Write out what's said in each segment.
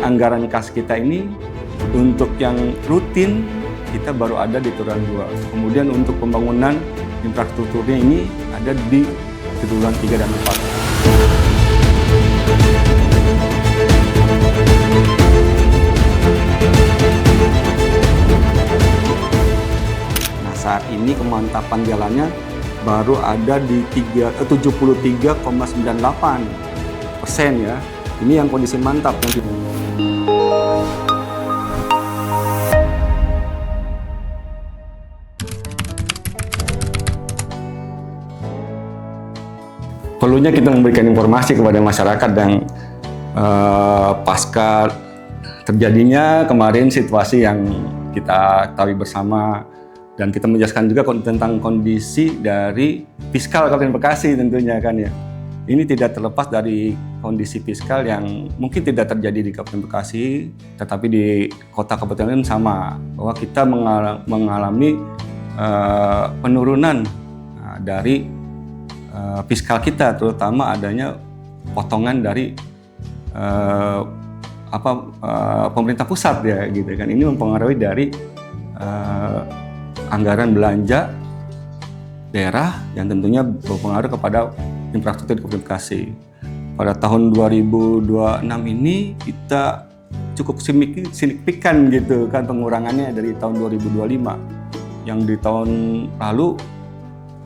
anggaran kas kita ini untuk yang rutin kita baru ada di triwulan 2. Kemudian untuk pembangunan infrastrukturnya ini ada di triwulan 3 dan 4. Nah, saat ini kemantapan jalannya baru ada di 73,98% ya. Ini yang kondisi mantap nanti. Perlunya kita memberikan informasi kepada masyarakat yang pasca terjadinya kemarin situasi yang kita ketahui bersama, dan kita menjelaskan juga tentang kondisi dari fiskal Kabupaten Bekasi tentunya kan ya. Ini tidak terlepas dari kondisi fiskal yang mungkin tidak terjadi di Kabupaten Bekasi, tetapi di kota kabupaten sama, bahwa kita mengalami penurunan dari fiskal kita, terutama adanya potongan dari pemerintah pusat ya gitu kan. Ini mempengaruhi dari anggaran belanja daerah yang tentunya berpengaruh kepada infrastruktur di Kabupaten Bekasi. Pada tahun 2026 ini kita cukup signifikan gitu kan pengurangannya dari tahun 2025. Yang di tahun lalu,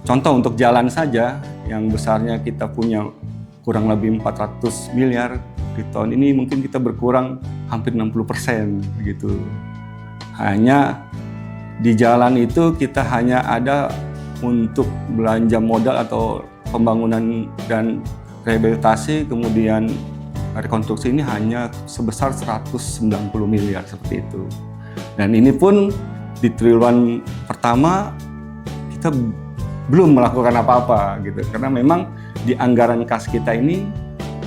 contoh untuk jalan saja yang besarnya kita punya kurang lebih 400 miliar, di tahun ini mungkin kita berkurang hampir 60% gitu. Hanya di jalan itu kita hanya ada untuk belanja modal atau pembangunan dan rehabilitasi, kemudian rekonstruksi ini hanya sebesar 190 miliar seperti itu. Dan ini pun di triwulan pertama kita belum melakukan apa-apa gitu, karena memang di anggaran kas kita ini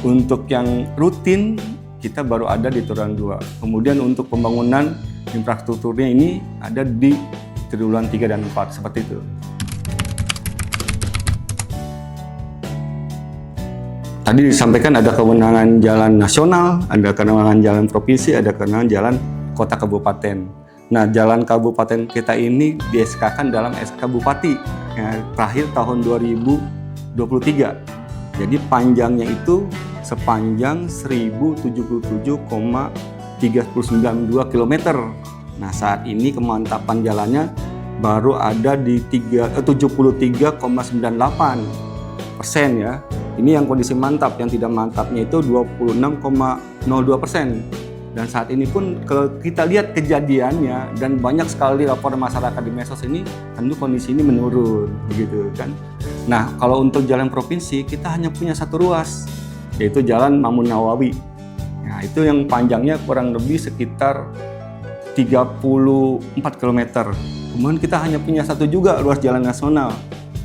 untuk yang rutin kita baru ada di triwulan 2. Kemudian untuk pembangunan infrastrukturnya ini ada di triwulan 3 dan 4 seperti itu. Tadi disampaikan ada kewenangan jalan nasional, ada kewenangan jalan provinsi, ada kewenangan jalan kota kabupaten. Nah, jalan kabupaten kita ini di SK-kan dalam SK Bupati ya, terakhir tahun 2023. Jadi panjangnya itu sepanjang 1077,392 km. Nah, saat ini kemantapan jalannya baru ada di 73,98% ya. Ini yang kondisi mantap, yang tidak mantapnya itu 26,02%. Dan saat ini pun kalau kita lihat kejadiannya dan banyak sekali laporan masyarakat di medsos ini, tentu kondisi ini menurun, begitu kan. Nah, kalau untuk jalan provinsi kita hanya punya satu ruas, yaitu Jalan Mamun Nawawi. Nah, itu yang panjangnya kurang lebih sekitar 34 km. Kemudian kita hanya punya satu juga ruas jalan nasional.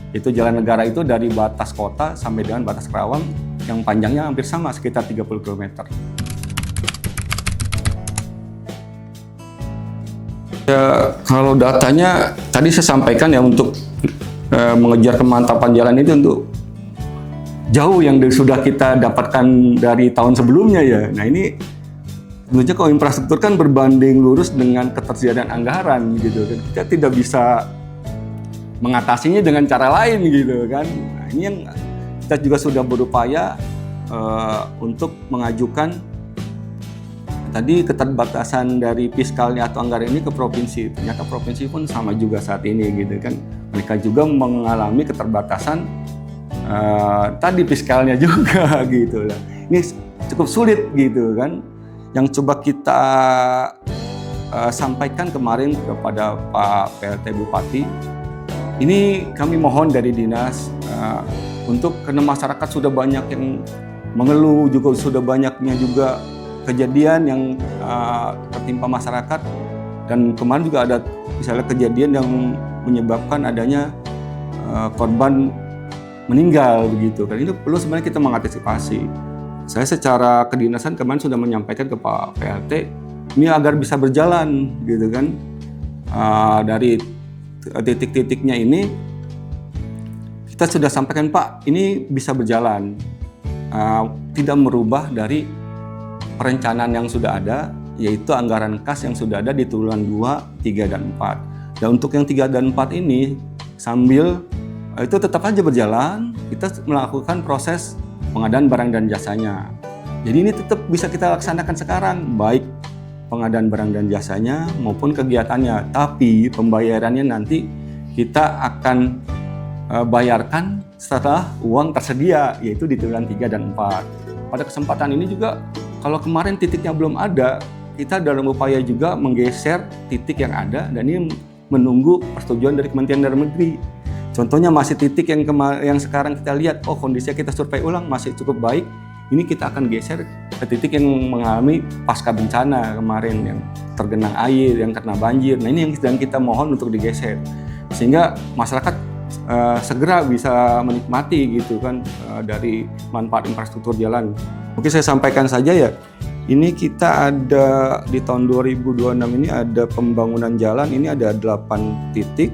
Itu jalan negara itu dari batas kota sampai dengan batas Kerawang yang panjangnya hampir sama sekitar 30 km. Ya, kalau datanya tadi saya sampaikan ya, untuk mengejar kemantapan jalan itu untuk jauh yang sudah kita dapatkan dari tahun sebelumnya ya. Nah, ini tentunya kalau infrastruktur kan berbanding lurus dengan ketersediaan anggaran gitu kan. Kita tidak bisa mengatasinya dengan cara lain gitu kan. Nah, ini yang kita juga sudah berupaya untuk mengajukan tadi keterbatasan dari fiskalnya atau anggaran ini ke provinsi. Ternyata provinsi pun sama juga saat ini gitu kan. Mereka juga mengalami keterbatasan tadi fiskalnya juga gitu lah. Ini cukup sulit gitu kan. Yang coba kita sampaikan kemarin kepada Pak PLT Bupati, ini kami mohon dari dinas untuk, karena masyarakat sudah banyak yang mengeluh, juga sudah banyaknya juga kejadian yang tertimpa masyarakat, dan kemarin juga ada misalnya kejadian yang menyebabkan adanya korban meninggal begitu kan. Itu perlu sebenarnya kita mengantisipasi. Saya secara kedinasan kemarin sudah menyampaikan ke Pak PLT ini agar bisa berjalan gitu kan. Dari titik-titiknya ini kita sudah sampaikan, Pak, ini bisa berjalan, tidak merubah dari perencanaan yang sudah ada, yaitu anggaran kas yang sudah ada di triwulan 2, 3, dan 4. Dan untuk yang 3 dan 4 ini, sambil itu tetap aja berjalan, kita melakukan proses pengadaan barang dan jasanya. Jadi ini tetap bisa kita laksanakan sekarang, baik pengadaan barang dan jasanya maupun kegiatannya. Tapi pembayarannya nanti kita akan bayarkan setelah uang tersedia, yaitu di triwulan 3 dan 4. Pada kesempatan ini juga, kalau kemarin titiknya belum ada, kita dalam upaya juga menggeser titik yang ada, dan ini menunggu persetujuan dari Kementerian Dalam Negeri. Contohnya masih titik yang sekarang kita lihat, oh kondisinya kita survei ulang masih cukup baik, ini kita akan geser ke titik yang mengalami pasca bencana kemarin, yang tergenang air, yang kena banjir. Nah ini yang sedang kita mohon untuk digeser, sehingga masyarakat segera bisa menikmati gitu kan dari manfaat infrastruktur jalan. Mungkin saya sampaikan saja ya, ini kita ada di tahun 2026 ini ada pembangunan jalan, ini ada 8 titik,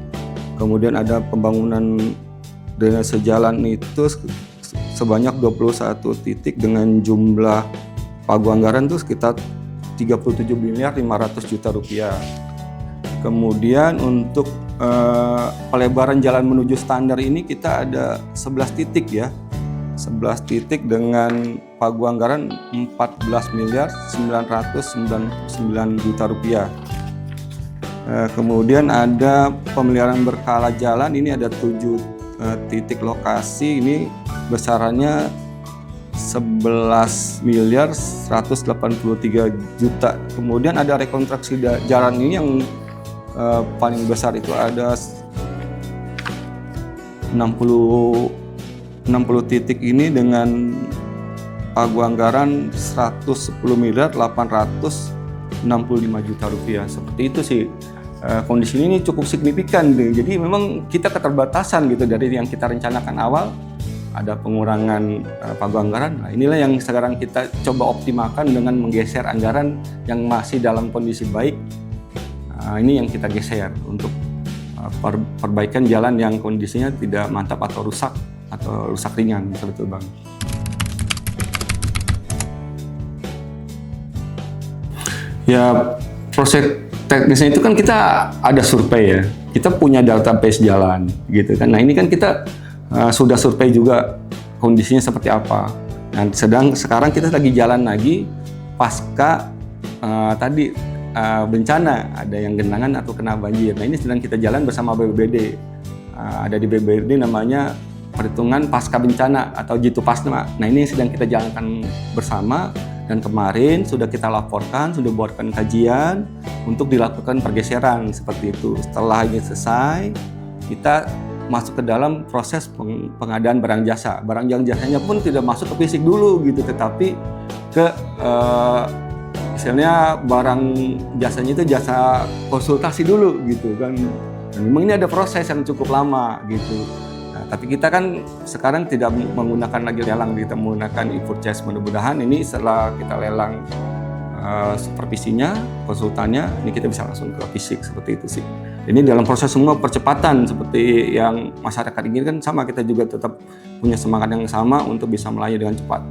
kemudian ada pembangunan drainase jalan itu sebanyak 21 titik dengan jumlah pagu anggaran itu sekitar 37.500 juta rupiah. Kemudian untuk pelebaran jalan menuju standar ini kita ada 11 titik ya. 11 titik dengan pagu anggaran 14.999 juta rupiah. Kemudian ada pemeliharaan berkala jalan, ini ada 7 titik lokasi, ini besarannya 11.183 juta. Kemudian ada rekonstruksi jalan ini yang paling besar itu ada 60 titik ini dengan pagu anggaran 10.865 juta rupiah. Seperti itu sih. Kondisi ini cukup signifikan. Jadi memang kita keterbatasan gitu dari yang kita rencanakan awal, ada pengurangan pagu anggaran. Nah, inilah yang sekarang kita coba optimalkan dengan menggeser anggaran yang masih dalam kondisi baik. Ini yang kita geser untuk perbaikan jalan yang kondisinya tidak mantap atau rusak ringan, betul Bang. Ya, proses teknisnya itu kan kita ada survei ya, kita punya database jalan gitu kan. Nah ini kan kita sudah survei juga kondisinya seperti apa. Nah sekarang kita lagi jalan lagi pasca bencana, ada yang genangan atau kena banjir. Nah ini sedang kita jalan bersama BPBD. Ada di BPBD namanya perhitungan pasca bencana atau Jitu Pasma. Nah ini sedang kita jalankan bersama, dan kemarin sudah kita laporkan, sudah buatkan kajian untuk dilakukan pergeseran seperti itu. Setelah ini selesai, kita masuk ke dalam proses pengadaan barang jasa. Barang jasanya pun tidak masuk ke fisik dulu gitu, tetapi ke misalnya barang jasanya itu jasa konsultasi dulu gitu kan. Dan memang ini ada proses yang cukup lama gitu. Nah, tapi kita kan sekarang tidak menggunakan lagi lelang, kita menggunakan e-purchase. Mudah-mudahan ini setelah kita lelang supervisinya, konsultannya, ini kita bisa langsung ke fisik seperti itu sih. Ini dalam proses semua percepatan seperti yang masyarakat inginkan, sama kita juga tetap punya semangat yang sama untuk bisa melayani dengan cepat.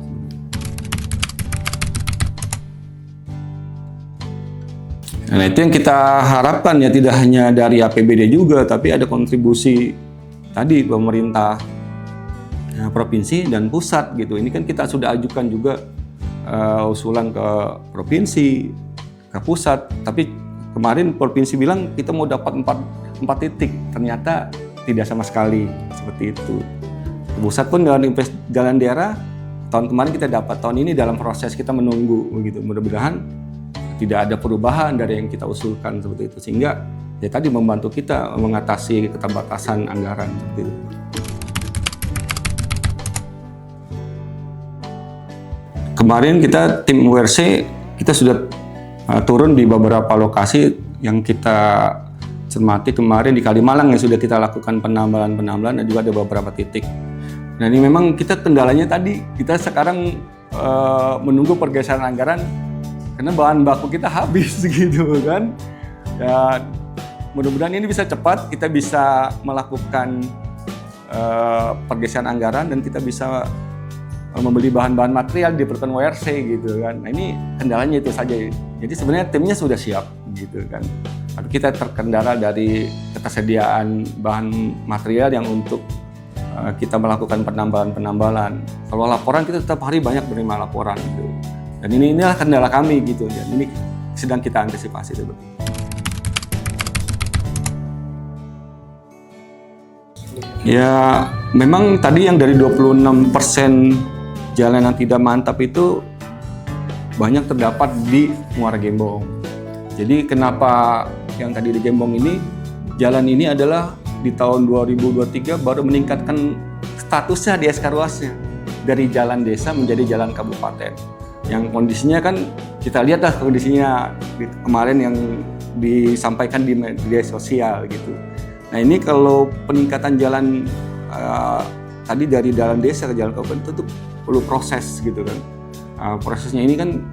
Nah itu yang kita harapkan ya, tidak hanya dari APBD juga, tapi ada kontribusi tadi pemerintah provinsi dan pusat gitu. Ini kan kita sudah ajukan juga usulan ke provinsi, ke pusat, tapi kemarin provinsi bilang kita mau dapat 4 titik, ternyata tidak sama sekali seperti itu. Pusat pun dengan jalan daerah tahun kemarin kita dapat, tahun ini dalam proses kita menunggu begitu. Mudah-mudahan tidak ada perubahan dari yang kita usulkan seperti itu, sehingga ya tadi membantu kita mengatasi keterbatasan anggaran seperti itu. Kemarin kita tim URC kita sudah turun di beberapa lokasi yang kita cermati. Kemarin di Kalimalang yang sudah kita lakukan penambalan dan juga ada beberapa titik. Nah ini memang kita kendalanya tadi, kita sekarang menunggu pergeseran anggaran karena bahan baku kita habis gitu kan. Dan mudah-mudahan ini bisa cepat, kita bisa melakukan pergeseran anggaran dan kita bisa membeli bahan-bahan material diperlukan WRC gitu kan. Nah ini kendalanya itu saja. Jadi sebenarnya timnya sudah siap gitu kan. Tapi kita terkendala dari ketersediaan bahan material yang untuk kita melakukan penambalan. Kalau laporan kita setiap hari banyak menerima laporan gitu. Dan inilah kendala kami gitu. Dan ini sedang kita antisipasi itu. Ya, memang tadi yang dari 26% jalan yang tidak mantap itu banyak terdapat di Muara Gembong. Jadi kenapa yang tadi di Gembong ini, jalan ini adalah di tahun 2023 baru meningkatkan statusnya di SK Ruasnya dari jalan desa menjadi jalan kabupaten. Yang kondisinya kan kita lihatlah kondisinya kemarin yang disampaikan di media sosial gitu. Nah ini kalau peningkatan jalan tadi dari jalan desa ke jalan kabupaten itu perlu proses gitu kan. Prosesnya ini kan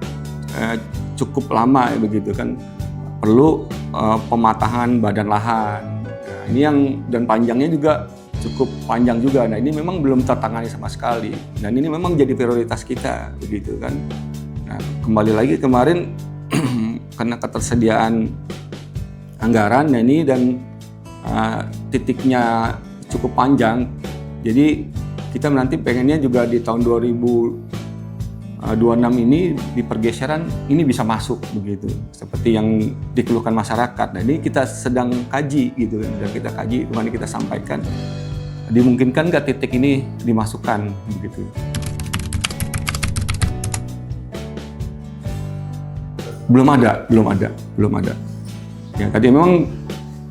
cukup lama begitu kan. Perlu pematahan badan lahan. Nah, ini yang dan panjangnya juga cukup panjang juga. Nah ini memang belum tertangani sama sekali. Dan ini memang jadi prioritas kita begitu kan. Nah kembali lagi kemarin karena ketersediaan anggaran ini dan titiknya cukup panjang, jadi kita nanti pengennya juga di tahun 2026 ini di pergeseran ini bisa masuk begitu, seperti yang dikeluhkan masyarakat. Nah ini kita sedang kaji gitu kan, dan kita kaji kemarin kita sampaikan, dimungkinkan nggak titik ini dimasukkan begitu. Belum ada. Ya tadi memang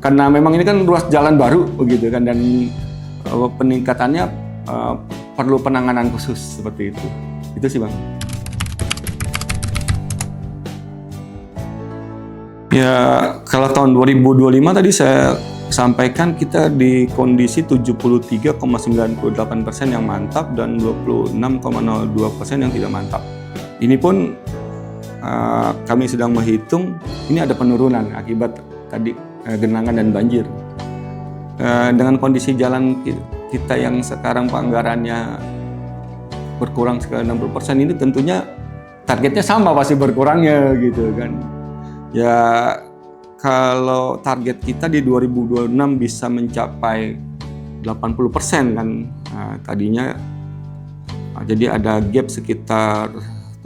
karena memang ini kan ruas jalan baru begitu kan, dan peningkatannya perlu penanganan khusus seperti itu. Itu sih Bang. Ya kalau tahun 2025 tadi saya sampaikan kita di kondisi 73,98% yang mantap dan 26,02% yang tidak mantap. Ini pun kami sedang menghitung ini ada penurunan akibat tadi genangan dan banjir. Dengan kondisi jalan kita yang sekarang anggarannya berkurang sekitar 60%, ini tentunya targetnya sama pasti berkurangnya gitu kan. Ya kalau target kita di 2026 bisa mencapai 80% kan, tadinya jadi ada gap sekitar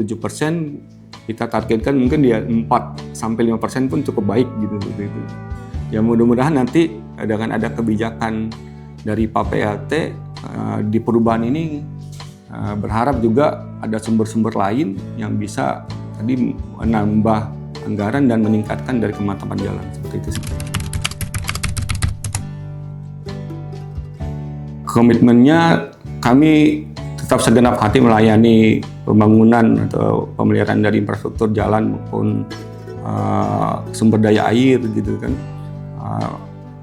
7%, kita targetkan mungkin dia 4-5% pun cukup baik gitu. Ya mudah-mudahan nanti dengan ada kebijakan dari Pak PLT di perubahan ini, berharap juga ada sumber-sumber lain yang bisa tadi menambah anggaran dan meningkatkan dari kemantapan jalan seperti itu. Komitmennya kami tetap segenap hati melayani pembangunan atau pemeliharaan dari infrastruktur jalan maupun sumber daya air gitu kan.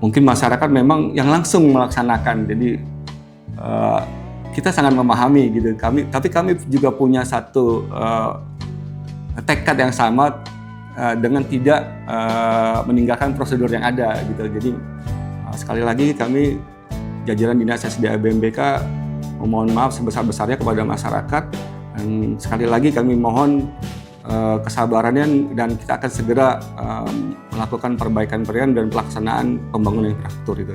Mungkin masyarakat memang yang langsung melaksanakan, jadi kita sangat memahami gitu. Tapi kami juga punya satu tekad yang sama dengan tidak meninggalkan prosedur yang ada gitu. Jadi sekali lagi kami jajaran Dinas SDA BMBK memohon maaf sebesar-besarnya kepada masyarakat, dan sekali lagi kami mohon kesabarannya, dan kita akan segera melakukan perbaikan dan pelaksanaan pembangunan infrastruktur itu.